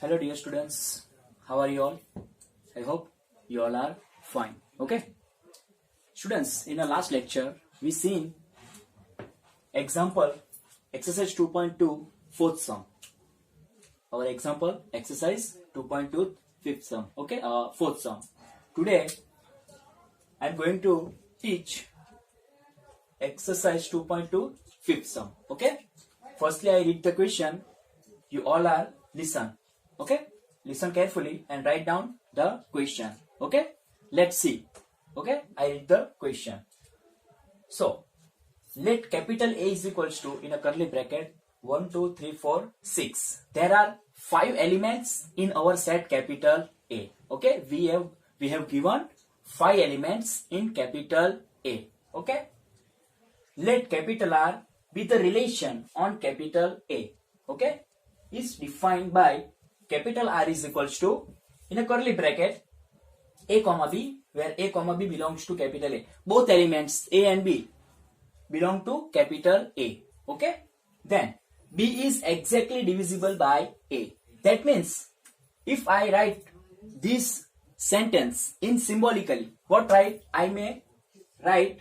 Hello dear students, how are you all? I hope you all are fine. Okay? Students, in the last lecture, we seen example exercise 2.2 fourth sum. Our example exercise 2.2 fifth sum. Okay? Fourth sum. Today, I am going to teach exercise 2.2 fifth sum. Okay? Firstly, I read the question. You all are listen. Okay, listen carefully and write down the question. Okay, let's see. Okay, I read the question. So let capital A is equals to, in a curly bracket, 1 2 3 4 6. There are 5 elements in our set capital A. Okay, we have given 5 elements in capital A. Okay, let capital R be the relation on capital A. Okay, is defined by capital R is equals to, in a curly bracket, A comma B, where A comma B belongs to capital A. Both elements A and B belong to capital A. Okay, then B is exactly divisible by A. That means if I write this sentence in symbolically, what right? I may write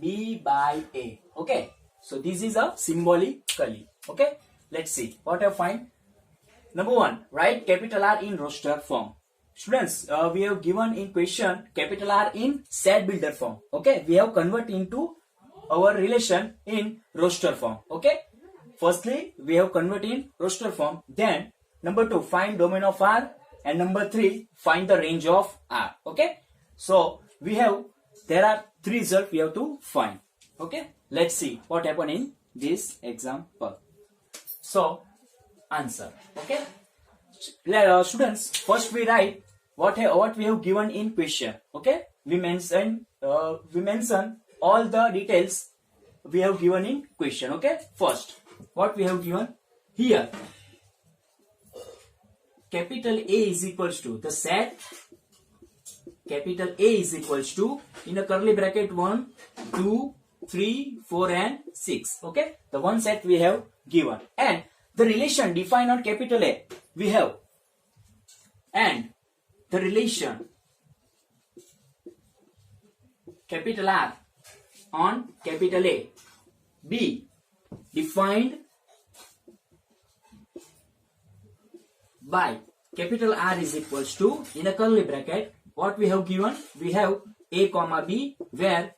B by A. Okay, so this is a symbolically. Okay, let's see what I find. Number 1, write capital R in roster form. Students, we have given in question capital R in set builder form. Okay, we have converted into our relation in roster form. Okay, firstly we have converted in roster form. Then number 2, find domain of R, and number 3, find the range of R. Okay, so there are 3 results we have to find. Okay, let's see what happened in this example. So answer. Okay, students, first we write what we have given in question. Okay, we mention all the details we have given in question. Okay, first what we have given here, capital A is equals to the set capital A is equals to, in a curly bracket, 1 2 3 4 and 6. Okay, the one set we have given, and the relation defined on capital A we have, and the relation capital R on capital A B defined by capital R is equals to, in a curly bracket, what we have given, we have A comma B, where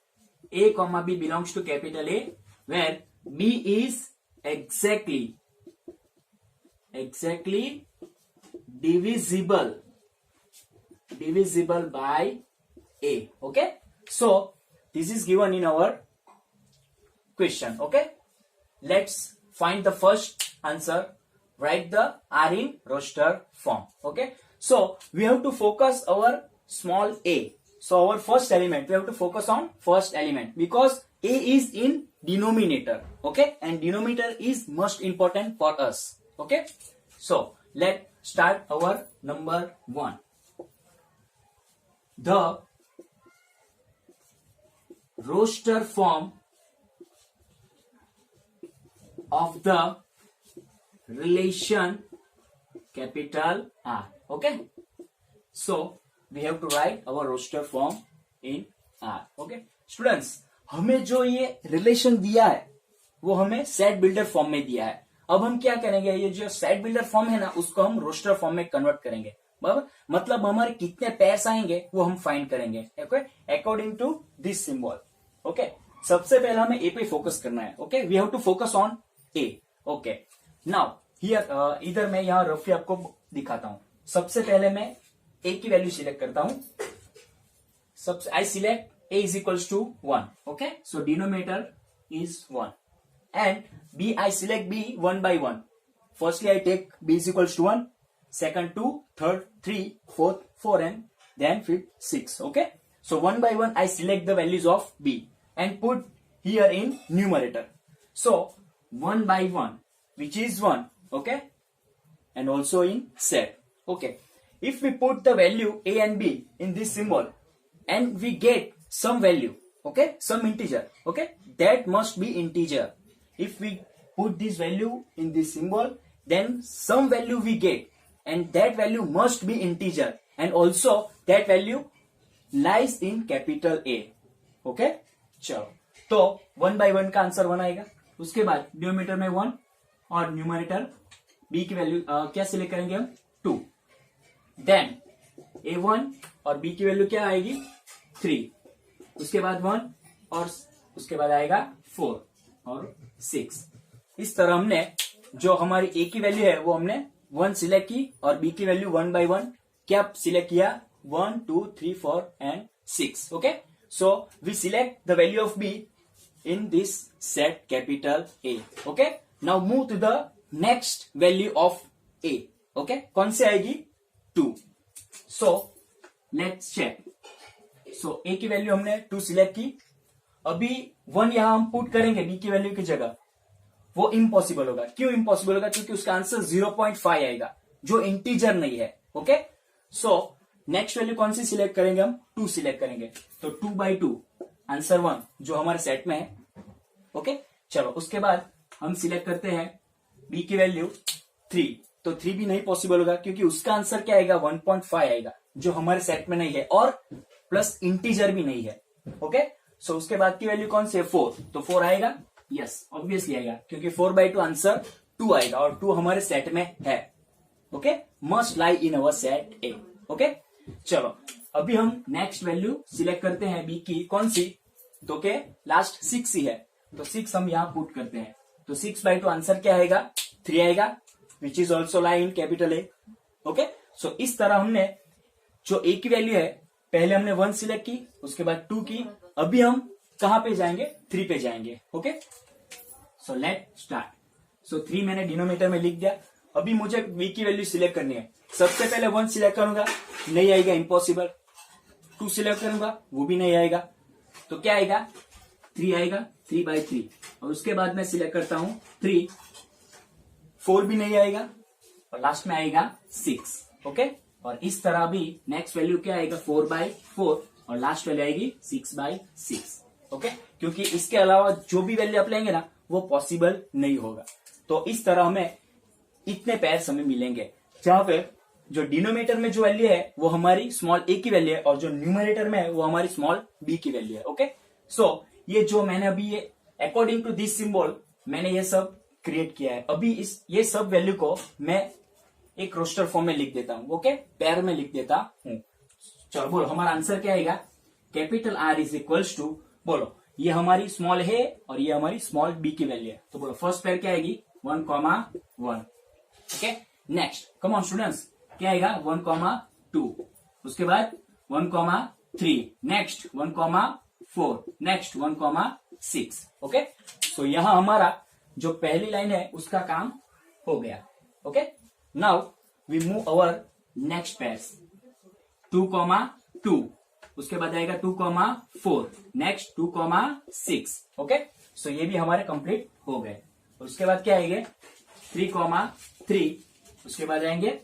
A comma B belongs to capital A, where B is exactly divisible by A. Okay, so this is given in our question. Okay, let's find the first answer. Write the R in roster form. Okay, so we have to focus our small a. So our first element, we have to focus on first element, because A is in denominator. Okay, and denominator is most important for us. Okay, so let's start our number 1. The roster form of the relation capital R. Okay, so we have to write our roster form in R. Okay, students, हमें जो ये relation दिया है वो हमें set builder form में दिया है. अब हम क्या करेंगे, ये जो सेट बिल्डर फॉर्म है ना, उसको हम रोस्टर फॉर्म में कन्वर्ट करेंगे. बराबर, मतलब हमारे कितने पेयर्स आएंगे वो हम फाइंड करेंगे. Okay, according to this symbol. Okay, सबसे पहले हमें ए पे फोकस करना है. Okay, we have to focus on A. Okay, now here इधर मैं यहाँ रफली आपको दिखाता हूं. सबसे पहले मैं ए की वैल्यू सिलेक्ट करता हूं. सबसे आई select A is equals to 1. Okay, so denominator is 1, and B, I select B 1 by 1. Firstly I take B is equals to 1, second 2, third 3, fourth 4, and then fifth 6. Okay, so 1 by 1 I select the values of B and put here in numerator. So 1 by 1, which is 1. Okay, and also in set. Okay, if we put the value A and B in this symbol and we get some value, okay, some integer, okay, that must be integer. If we put this value in this symbol, then some value we get, and that value must be integer and also that value lies in capital A. Okay चलो, तो 1 by 1 का answer 1 आएगा। उसके बाद denominator में 1 और numerator b की value क्या सिलेक्ट करेंगे हम 2। देन a1 और b की वैल्यू क्या आएगी 3, उसके बाद 1 और उसके बाद आएगा 4 और 6। इस तरह हमने जो हमारी a की वैल्यू है वो हमने 1 सिलेक्ट की और b की वैल्यू 1 by 1 क्या सिलेक्ट किया 1 2 3 4 and 6। Okay, so we select the value of b in this set capital A. Okay, now move to the next value of A. Okay, कौन सी आएगी 2। so let's check। so A की value हमने 2 select की, अभी 1 यहां हम put करेंगे b की वैल्यू की जगह, वो इम्पॉसिबल होगा। क्यों इम्पॉसिबल होगा? क्योंकि उसका आंसर 0.5 आएगा जो इंटीजर नहीं है। ओके, सो नेक्स्ट वैल्यू कौन सी सिलेक्ट करेंगे हम 2 सिलेक्ट करेंगे, तो 2 by 2 आंसर 1 जो हमारे सेट में है। ओके चलो, उसके बाद हम सिलेक्ट करते हैं b की वैल्यू 3, तो 3 भी नहीं पॉसिबल होगा क्योंकि उसका आंसर क्या आएगा 1.5 आएगा जो हमारे सेट में नहीं है और प्लस इंटीजर भी नहीं है। ओके, सो उसके बाद की वैल्यू कौन सी है 4, तो 4 आएगा, यस ऑब्वियसली आएगा क्योंकि 4 by 2 आंसर 2 आएगा और 2 हमारे सेट में है। ओके, मस्ट लाई इन अवर सेट ए। ओके चलो, अभी हम नेक्स्ट वैल्यू सिलेक्ट करते हैं b की, कौन सी, तो के लास्ट 6 ही है, तो 6 हम यहां पुट करते हैं, तो 6 by 2 आंसर क्या आएगा 3 आएगा, which is also lie in capital A. Okay, so इस तरह हमने जो a की वैल्यू है पहले हमने 1 सिलेक्ट की, उसके बाद 2 की, अभी हम कहां पे जाएंगे 3 पे जाएंगे। Okay, so let start. So 3 मैंने डिनोमिनेटर में लिख दिया, अभी मुझे b की वैल्यू सिलेक्ट करनी है। सबसे पहले 1 सिलेक्ट करूंगा, नहीं आएगा, इम्पॉसिबल। 2 सिलेक्ट करूंगा, वो भी नहीं आएगा, तो क्या आएगा 3 आएगा, 3 by 3। और उसके बाद मैं सिलेक्ट करता हूं 3, 4 भी नहीं आएगा और लास्ट में आएगा 6। ओके, और इस तरह भी नेक्स्ट वैल्यू क्या आएगा 4 by 4 और लास्ट वैल्यू आएगी 6 by 6। ओके, क्योंकि इसके अलावा जो भी वैल्यू आप लेंगे ना वो पॉसिबल नहीं होगा। तो इस तरह हमें इतने पेयर्स हमें मिलेंगे जहां पे जो डिनोमिनेटर में जो वैल्यू है वो हमारी स्मॉल a की वैल्यू है और जो न्यूमरेटर में है वो हमारी स्मॉल b की वैल्यू है। ओके, सो ये जो मैंने अभी ये अकॉर्डिंग टू दिस सिंबल मैंने ये सब क्रिएट किया है। अभी ये सब वैल्यू को मैं एक रोस्टर फॉर्म में लिख देता हूं। ओके, पेयर में लिख देता हूं। चलो बोलो, हमारा आंसर क्या आएगा, capital R is equals to, बोलो ये हमारी स्मॉल है और ये हमारी स्मॉल b की वैल्यू है, तो बोलो फर्स्ट पेयर क्या आएगी 1,1। Okay, next come on students, क्या आएगा 1,2, उसके बाद 1,3, नेक्स्ट 1,4, नेक्स्ट 1,6। ओके, सो यहां हमारा जो पहली लाइन है उसका काम हो गया। Okay, now we move our next pairs 2,2, उसके बाद आएगा 2,4, नेक्स्ट 2,6। ओके, सो ये भी हमारे कंप्लीट हो गए। उसके बाद क्या आएंगे 3,3, उसके बाद आएंगे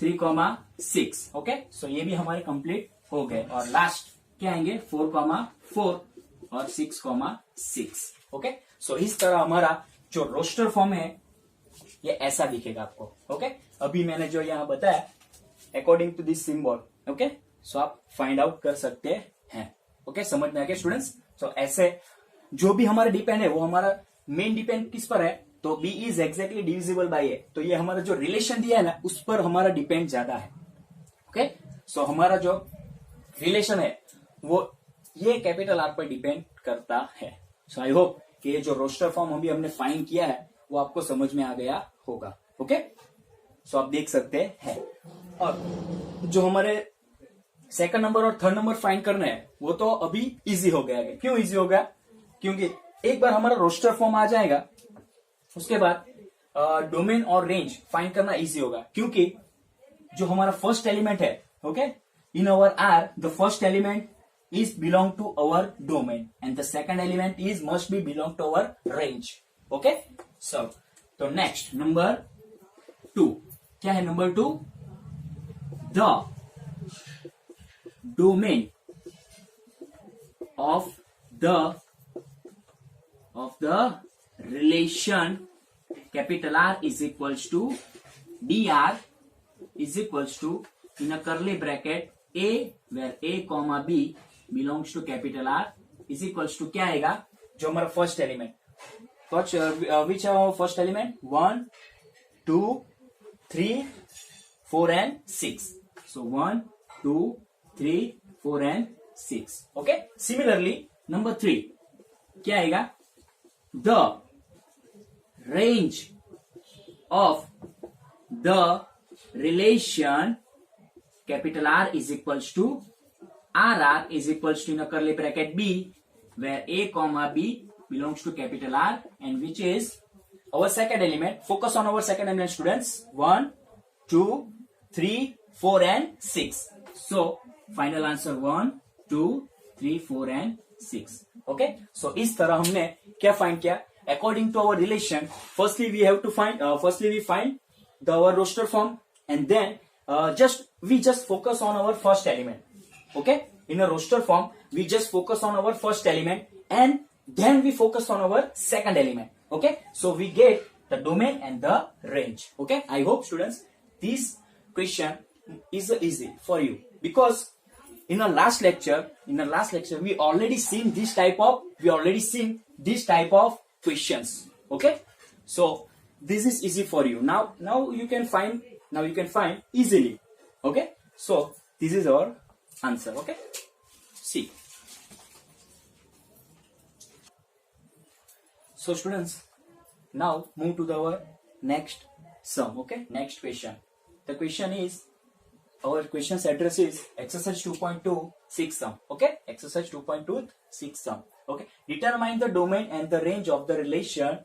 3,6। ओके, सो ये भी हमारे कंप्लीट हो गए और लास्ट क्या आएंगे 4,4 और 6,6। ओके, सो इस तरह हमारा जो रोस्टर फॉर्म है ये ऐसा दिखेगा आपको। ओके, अभी मैंने जो यहाँ बताया according to this symbol, okay, so आप फाइंड आउट कर सकते हैं। ओके, समझ में आ गया स्टूडेंट्स? सो ऐसे जो भी हमारा डिपेंड है वो हमारा मेन डिपेंड किस पर है, तो b is exactly divisible by a, तो ये हमारा जो रिलेशन दिया है ना उस पर हमारा डिपेंड ज्यादा है। ओके, सो हमारा जो रिलेशन है वो ये कैपिटल R पर डिपेंड करता है। सो आई होप कि ये जो रोस्टर फॉर्म अभी हमने फाइंड किया है वो आपको समझ में आ गया होगा। ओके, सो आप देख सकते हैं। और जो हमारे सेकंड नंबर और थर्ड नंबर फाइंड करना है वो तो अभी इजी हो गया है। क्यों इजी हो गया? क्योंकि एक बार हमारा रोस्टर फॉर्म आ जाएगा उसके बाद डोमेन और रेंज फाइंड करना इजी होगा, क्योंकि जो हमारा फर्स्ट एलिमेंट है, okay, in our are the first element is belong to our domain and the second element is must be belong to our range. Okay, so तो next number 2 क्या है? number 2, the domain of the relation capital R is equals to dr is equals to in a curly bracket A where A comma B belongs to capital R is equals to क्या आएगा जो हमारा first element which are our first element 1 2 3 4 and 6 so 1 2 3 4 and 6 okay similarly number 3 क्या आएगा the range of the relation capital R is equals to RR is equals to in a curly bracket B where A comma B belongs to capital R and which is our second element. Focus on our second element students. 1, 2, 3, 4 and 6. So final answer 1, 2, 3, 4 and 6. Okay. So इस तरह हमने क्या find किया? According to our relation, firstly we have to find we find our roster form and then we just focus on our first element. Okay, in a roster form we just focus on our first element and then we focus on our second element. Okay, so we get the domain and the range. Okay, I hope students this question is easy for you because in our last lecture we already seen this type of questions. Okay, so this is easy for you. Now you can find easily. Okay, so this is our answer. Okay, see. So students, now move to our next sum. Okay, next question. The question is, our question's address is exercise 2.2 6 sum. Okay, exercise 2.2 6 sum. Okay, determine the domain and the range of the relation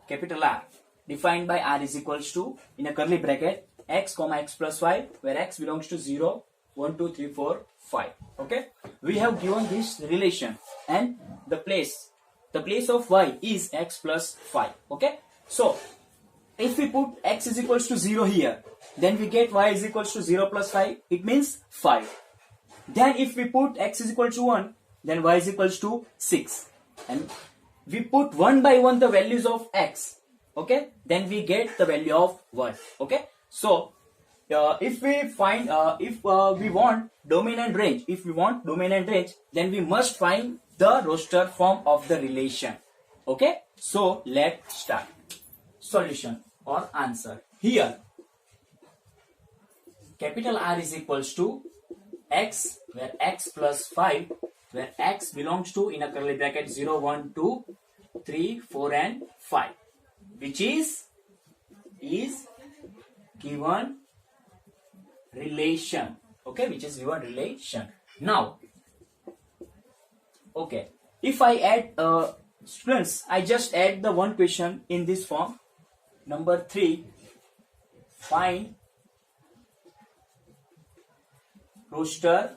capital R defined by R is equals to in a curly bracket x comma x plus 5 where x belongs to 0 1 2 3 4 5. Okay, we have given this relation and the place of y is x plus 5. Okay, so if we put x is equals to 0 here, then we get y is equals to 0 plus 5, it means 5. Then if we put x is equal to 1, then y is equals to 6, and we put one by one the values of x. Okay, then we get the value of y. Okay, so if we find we want domain and range, then we must find the roster form of the relation. Okay, so let's start. Solution or answer. Here capital R is equals to x where x plus 5 where x belongs to in a curly bracket 0 1 2 3 4 and 5 which is given relation. Okay, which is given relation. Now okay, if I add students, I just add the one question in this form. Number 3, find roster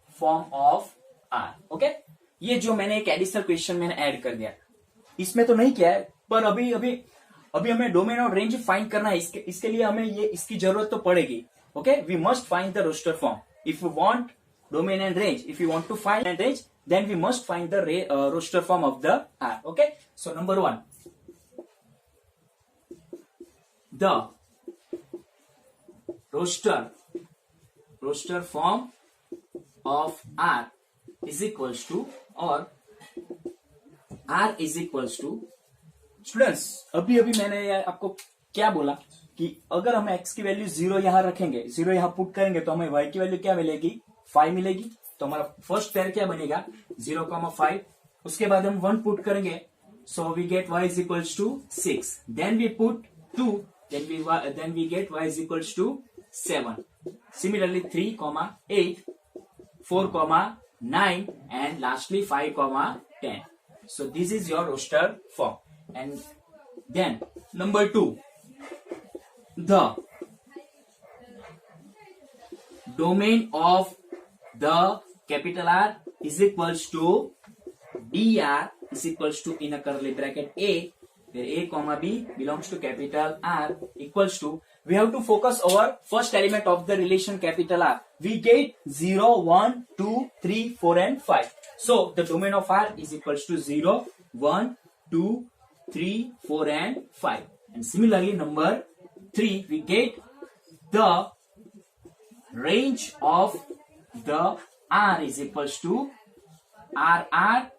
form of R. Okay, ये जो मैंने एक additional question मैंने add कर दिया, इसमें तो नहीं किया है, पर अभी हमें डोमेन और रेंज फाइंड करना है. इसके लिए हमें इसकी जरूरत तो पड़ेगी. Okay, we must find the roster form. If we want domain and range, if we want to find and range, then we must find the roster form of the R. Okay, so number 1, the roster form of R is equals to, or R is equals to, students अभी मैंने आपको क्या बोला कि अगर हम x की value 0 यहां रखेंगे, 0 यहां पुट करेंगे तो हमें y की वैल्यू क्या मिलेगी, 5 मिलेगी. तो हमारा फर्स्ट पेयर क्या बनेगा 0,5. उसके बाद हम 1 पुट करेंगे, so we get y is equals to 6. Then we put 2, then we get y is equals to 7. Similarly 3,8, 4,9 and lastly 5,10. So this is your roster form. And then number 2, the domain of the capital R is equals to dr is equals to in a curly bracket A where A comma B belongs to capital R equals to, we have to focus our first element of the relation capital R. We get 0, 1, 2, 3, 4 and 5. So the domain of R is equals to 0, 1, 2, 3, 4 and 5. And similarly number 3, we get the range of the R is equals to RR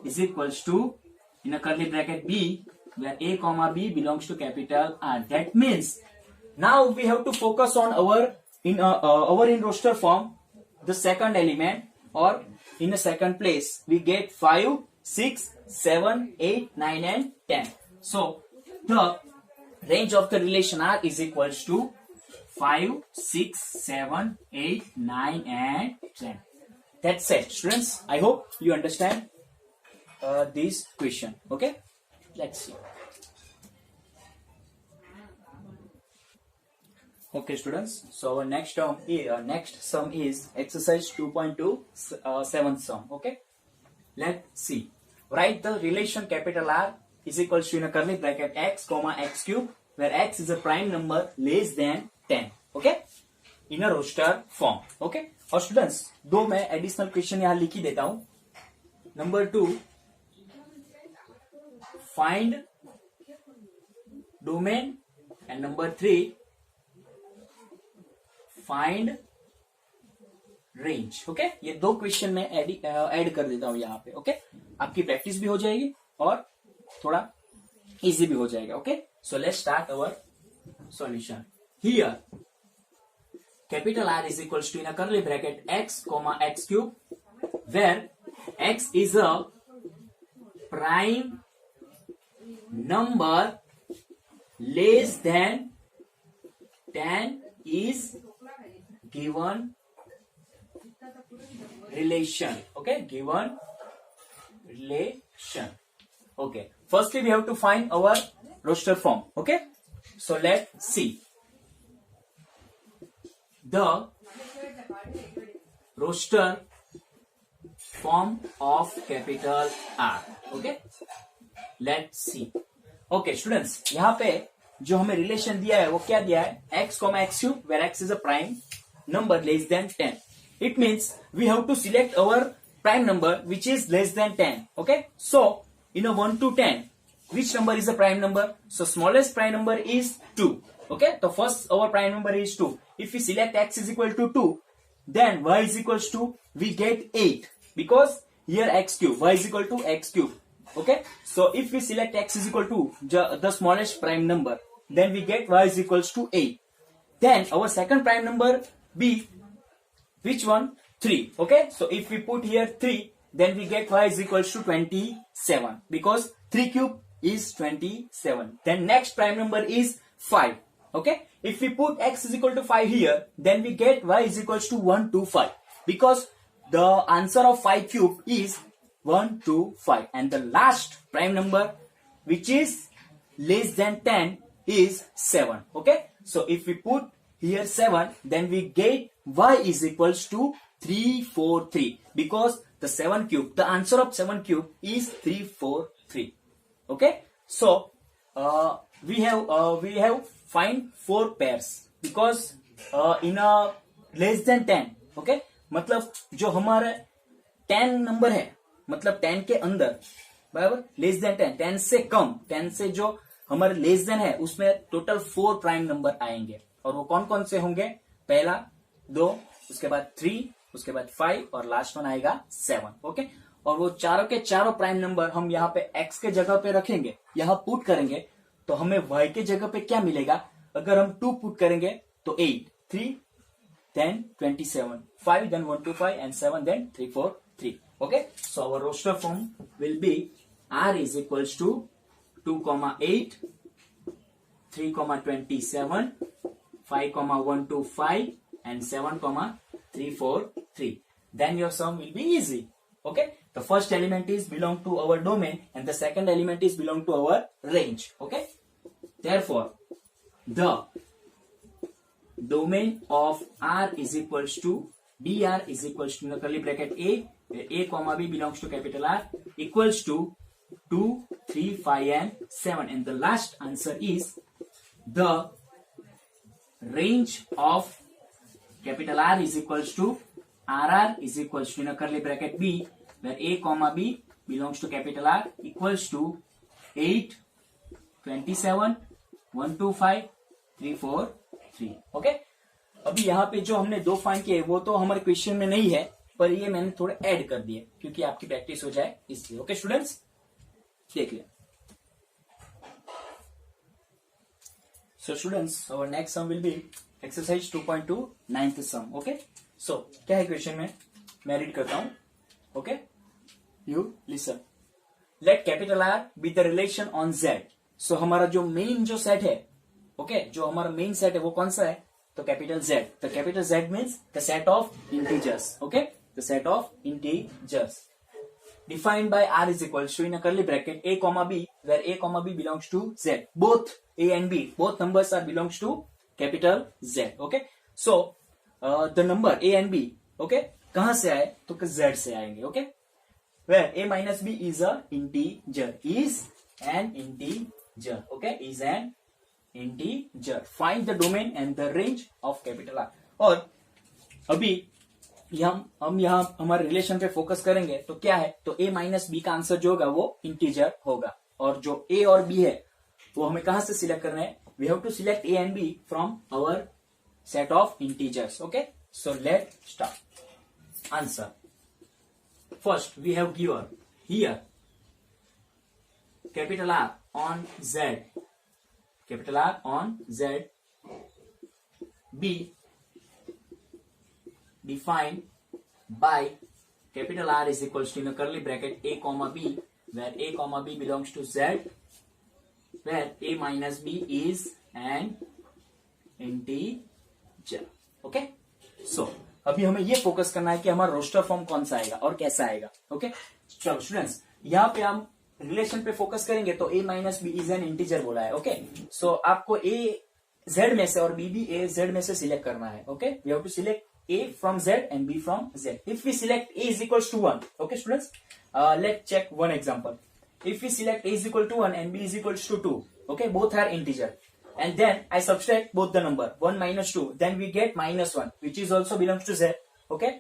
is equals to in a curly bracket B, where A comma B belongs to capital R. That means now we have to focus on our in roster form the second element, or in the second place we get 5, 6, 7, 8, 9 and 10. So the range of the relation R is equals to 5, 6, 7, 8, 9 and 10. That's it, students. I hope you understand this question. Okay, let's see. Okay, students. So our next sum is exercise 2.2 7th sum. Okay, let's see. Write the relation capital R is equals to in a curly bracket x comma x cube, where x is a prime number less than 10. Okay, in a roster form. Okay, और students दो मैं additional question यहां लिख ही देता हूं. Number 2, find domain, and number 3, find range. Okay, ये दो question मैं ऐड कर देता हूं यहाँ पे. ओके, आपकी प्रैक्टिस भी हो जाएगी और थोड़ा इजी भी हो जाएगा. Okay, so let's start our solution. Here capital R is equals to in a curly bracket x comma x cube, where x is a prime number less than 10 is given relation. Okay, given relation. Okay, firstly we have to find our roster form. Okay, so let's see. The roster form of capital R. Okay, let's see. Okay, students, यहाँ पे जो हमें relation दिया है वो क्या दिया है? x, x cube, where x is a prime number less than 10. It means we have to select our prime number which is less than 10. Okay, so in a 1 to 10, which number is a prime number? So smallest prime number is 2. Okay, so first our prime number is 2. If we select x is equal to 2, then y is equals to, we get 8, because here x cube, y is equal to x cube. Okay, so if we select x is equal to the smallest prime number, then we get y is equals to 8. Then our second prime number be which one? 3. Okay, so if we put here 3, then we get y is equals to 27, because 3 cube is 27. Then next prime number is 5. Okay, if we put x is equal to 5 here, then we get y is equals to 125, because the answer of 5 cube is 125. And the last prime number which is less than 10 is 7. Okay, so if we put here 7, then we get y is equals to 343, because the 7 cube, the answer of 7 cube is 343. Okay, so we have find 4 pairs, because in a less than 10. okay, मतलब जो हमारा 10 number है, मतलब 10 के अंदर, बराबर, less than 10, 10 से कम, 10 से जो हमारे लेस देन है उसमें टोटल 4 प्राइम नंबर आएंगे. और वो कौन कौन से होंगे? पहला 2, उसके बाद 3, उसके बाद 5 और लास्ट वन आएगा 7. ओके, और वो चारों के चारों प्राइम नंबर हम यहाँ पे x के जगह पे रखेंगे, यहाँ पुट करेंगे, तो हमें y के जगह पे क्या मिलेगा? अगर हम 2 पुट करेंगे तो 8, 3 then 27, 5 then 125 and 7 then 343. Okay, so our roster form will be R is equals to 2,8, 3,27, 5,125 and 7,343. Then your sum will be easy. Okay, the first element is belong to our domain and the second element is belong to our range. Okay, therefore the domain of R is equals to dr is equals to in the curly bracket a, where a comma b belongs to capital R, equals to 2, 3, 5 and 7, and the last answer is the range of capital R is equals to RR is equals to in a curly bracket b, where a comma b belongs to capital R, equals to 8, 27, 125, 343. Okay, अभी यहाँ पे जो हमने दो find किए वो तो हमारे क्वेश्चन में नहीं है, पर ये मैंने थोड़े ऐड कर दिए क्योंकि आपकी प्रैक्टिस हो जाए इसलिए। ओके स्टूडेंट्स, देख लिया। So students, our next sum will be exercise 2.2 ninth sum. Okay, so क्या है क्वेश्चन में, मैं रीड करता हूं। Okay, you listen. Let capital R be the relation on Z. So हमारा जो मेन जो सेट है, ओके, जो हमारा मेन सेट है वो कौन सा है, तो capital Z. The capital Z means the set of integers. Okay, the set of integers defined by r is equals to in a curly bracket a comma b, where a comma b belongs to z. Both a and b, both numbers are belongs to capital Z. Okay, so the number a and b, okay, कहां से आए, तो z से आएंगे। okay, where a minus b is a integer, is an integer. Okay, is an integer. Find the domain and the range of capital R. और अभी हम यहाँ हमारे रिलेशन पे फोकस करेंगे, तो क्या है, तो a माइनस बी का आंसर जो होगा वो इंटीजर होगा, और जो a और b है वो हमें कहां से सिलेक्ट करना है, we have to select a and b from our set of integers. Okay, so let start. Answer first we have given here capital R on Z, capital R on Z, b defined by capital R is equals to in a curly bracket a comma b, where a comma b belongs to Z, where a minus b is an integer. Okay, so अभी हमें ये focus करना है कि हमारा roster form कौन सा आएगा और कैसा आएगा। ओके, चलो स्टूडेंट्स, यहाँ पे हम रिलेशन पे फोकस करेंगे, तो a minus B is an integer बोला है। ओके, सो आपको a z में से और b भी a z में से सिलेक्ट करना है। Okay, we have to select a from Z and B from Z. If we select a is equals to 1, okay students, let's check one example. If we select a is equal to 1 and b is equals to 2, okay, both are integer, and then I subtract both the number 1 minus 2, then we get minus 1, which is also belongs to Z. Okay,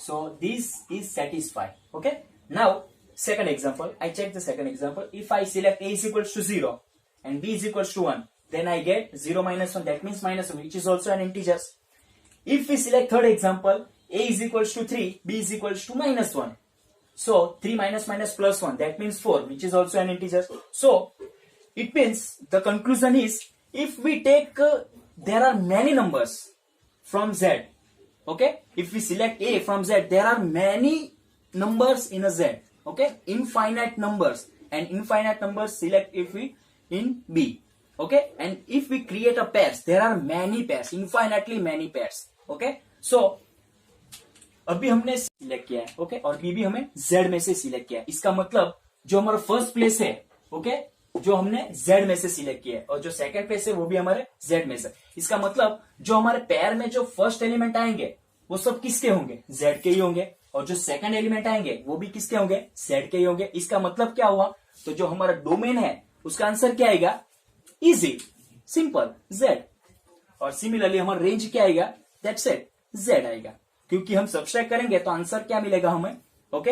so this is satisfied. Okay, now second example, I check the second example. If I select a is equals to 0 and b is equals to 1, then I get 0 minus 1, that means minus 1, which is also an integer. If we select third example, a is equals to 3, b is equals to minus 1. So 3 minus minus plus 1, that means 4, which is also an integer. So it means the conclusion is, if we take there are many numbers from Z. Okay, if we select a from Z, there are many numbers in a Z. Okay, infinite numbers, and infinite numbers select if we in B. Okay, and if we create a pairs, there are many pairs, infinitely many pairs. Okay, so अभी हमने select किया है। Okay, और B भी हमें Z में से select किया है। इसका मतलब जो हमारा फर्स्ट प्लेस है, ओके, जो हमने जेड में से सिलेक्ट किया है, और जो सेकंड प्लेस है वो भी हमारे जेड में से। इसका मतलब जो हमारे पेयर में जो फर्स्ट एलिमेंट आएंगे वो सब किसके होंगे, जेड के ही होंगे, और जो सेकंड एलिमेंट आएंगे वो भी किसके होंगे, जेड के ही होंगे। इसका मतलब क्या हुआ, तो जो हमारा डोमेन है उसका आंसर क्या आएगा, इजी सिंपल जेड, और सिमिलरली हमारा रेंज क्या आएगा, दैट्स इट, जेड आएगा। क्योंकि हम सब्सट्रैक्ट करेंगे तो आंसर क्या मिलेगा हमें, ओके,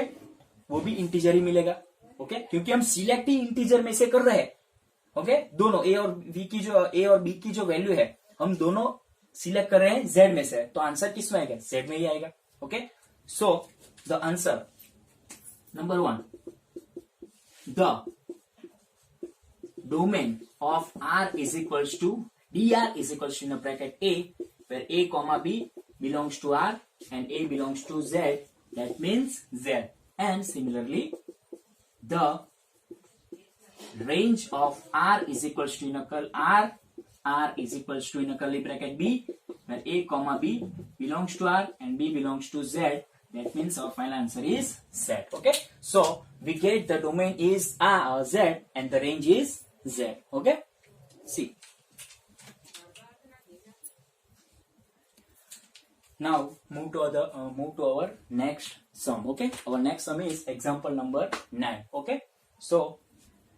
वो भी इंटीजर ही मिलेगा। ओके, क्योंकि हम सिलेक्ट ही इंटीजर में से कर रहे हैं। ओके, दोनों ए और बी की जो वैल्यू है हम दोनों सिलेक्ट कर रहे हैं जेड में से, तो आंसर किस में आएगा, जेड में ही आएगा। Okay, so the answer number 1, the domain of R is equals to dr is equals to in a bracket a, where a comma b belongs to R and a belongs to Z, that means Z. And similarly, the range of R is equals to in a R is equals to in a curly bracket b, where a comma b belongs to R and b belongs to Z, that means our final answer is Z. Okay, so we get the domain is Z and the range is Z. Okay, see. Now move to our next sum. Okay, our next sum is example number 9. Okay, so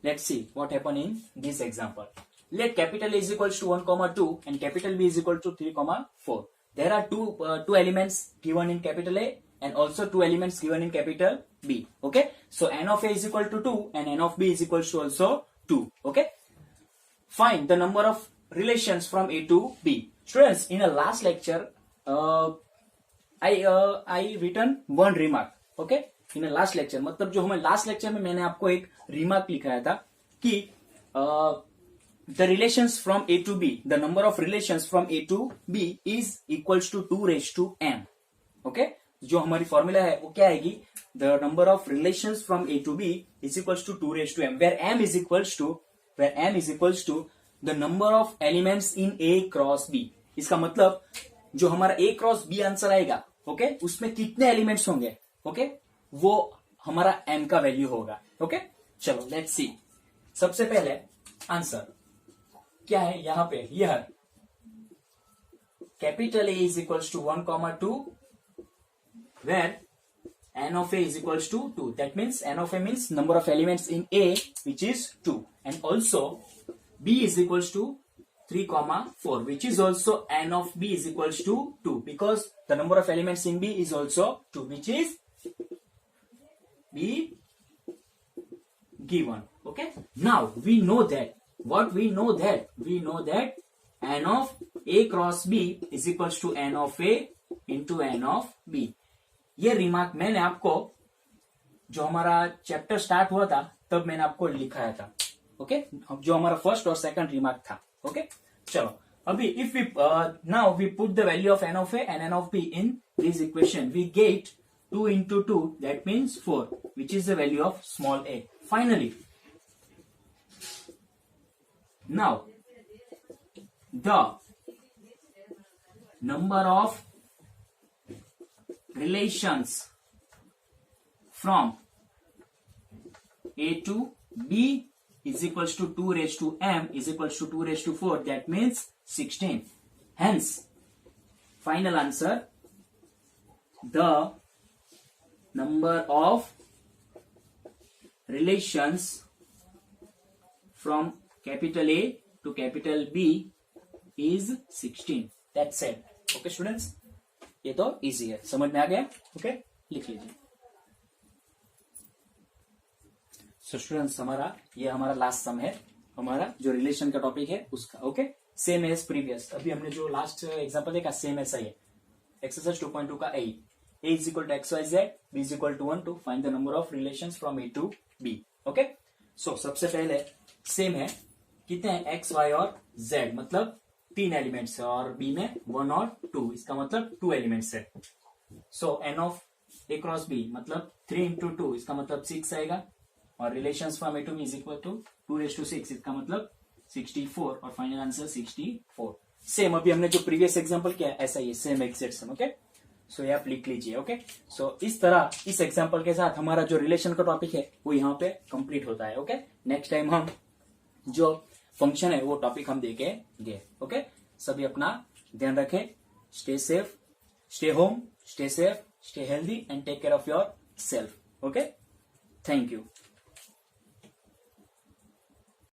let's see what happened in this example. Let capital A is equals to 1 comma 2 and capital B is equal to 3 comma 4. There are two elements given in capital A and also two elements given in capital B. Okay, so n of A is equal to 2 and n of B is equals to also 2. Okay, find the number of relations from A to B. Students, in a last lecture, I written one remark. Okay? In a last lecture, मतलब जो हमें last lecture में मैंने आपको एक remark लिखाया था कि the relations from A to B, the number of relations from A to B is equals to 2 raised to m. Okay? जो हमारी फॉर्मूला है वो क्या आएगी? The number of relations from A to B is equals to 2 raised to m, where m is equals to the number of elements in A cross B. इसका मतलब जो हमारा A क्रॉस B आंसर आएगा, okay, उसमें कितने elements होंगे, okay, वो हमारा m का वैल्यू होगा. ओके, चलो लेट्स सी. सबसे पहले आंसर क्या है यहां पे? यह capital A is equals to 1, 2, where n of A is equals to 2. That means n of A means number of elements in A, which is 2, and also B is equals to 3, 4, which is also n of B is equals to 2, because the number of elements in B is also 2, which is B given. Okay, now we know that we know that n of A cross B is equals to n of A into n of B. ये remark मैंने आपको जो हमारा chapter start हुआ था तब मैंने आपको लिखाया था. ओके, जो हमारा फर्स्ट और सेकंड रिमार्क था. ओके, चलो अभी if we now we put the value of n of A and n of B in this equation, we get 2 into 2, that means 4, which is the value of small a. Finally, now the number of relations from A to B is equals to 2 raised to m is equals to 2 raised to 4. That means 16. Hence, final answer, the number of relations from capital A to capital B is 16. That's it. Okay students, ये तो easy है, समझ में आ गया. Okay, लिख लीजिए. So students, ये हमारा लास्ट सम है, हमारा जो रिलेशन का टॉपिक है उसका. Okay, same as previous. अभी हमने जो लास्ट एग्जांपल देखा सेम ऐसा ही है. एक्सरसाइज 2.2 का A is equal to X Y Z, B is equal to 1 to find the number of relations from A to B. Okay, so सबसे पहले same है, कितने हैं एक्स वाई और जेड, मतलब 3 एलिमेंट्स है, और बी में 1 और 2, इसका मतलब 2 एलिमेंट्स है. So n of A cross B मतलब 3 इंटू 2, इसका मतलब 6 आएगा, और relations from A to B is equal to 2 raise to 6, इसका मतलब 64, और फाइनल आंसर 64. सेम अभी हमने जो प्रीवियस एग्जांपल किया ऐसा ही सेम एग्जैक्ट सम. ओके, सो ये आप लिख लीजिए. ओके, सो इस तरह इस एग्जांपल के साथ हमारा जो रिलेशन का टॉपिक है वो यहाँ पे कंप्लीट होता है. ओके, नेक्स्ट टाइम हम जो फंक्शन है वो टॉपिक हम देखेंगे. ओके, सभी अपना ध्यान रखें. Stay safe, stay home, stay safe, stay healthy and take care of your self. Okay, thank you.